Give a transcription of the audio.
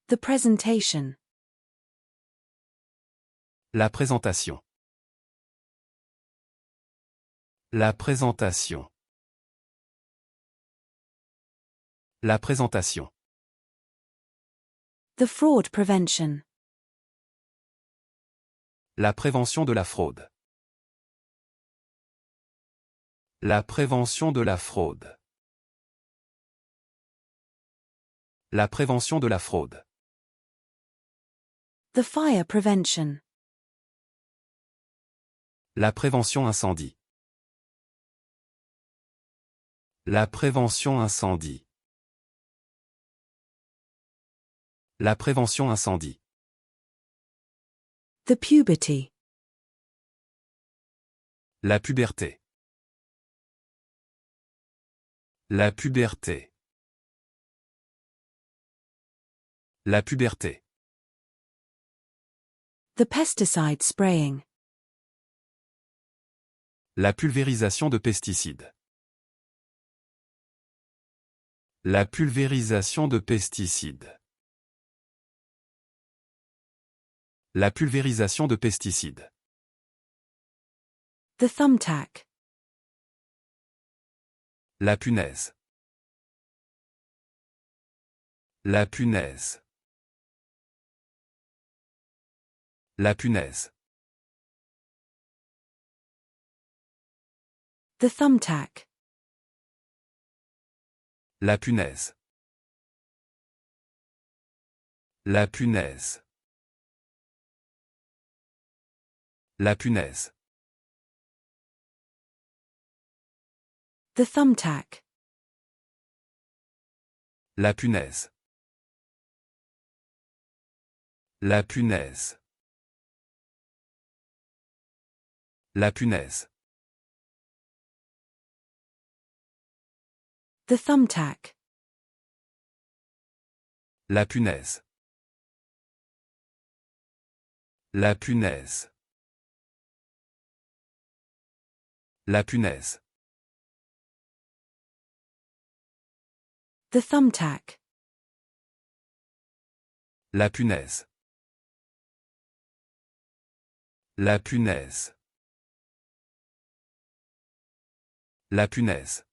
The presentation. La présentation. La présentation. La présentation. The fraud prevention. La prévention de la fraude. La prévention de la fraude. La prévention de la fraude. The fire prevention. La prévention incendie. La prévention incendie. La prévention incendie. The puberty. La puberté. La puberté. La puberté. The pesticide spraying. La pulvérisation de pesticides. La pulvérisation de pesticides. La pulvérisation de pesticides. The thumbtack. La punaise. La punaise. La punaise. The thumbtack. La punaise. La punaise. La punaise. The thumbtack. La punaise. La punaise. La punaise. The thumbtack. La punaise. La punaise. La punaise. The thumbtack. La punaise. La punaise. La punaise.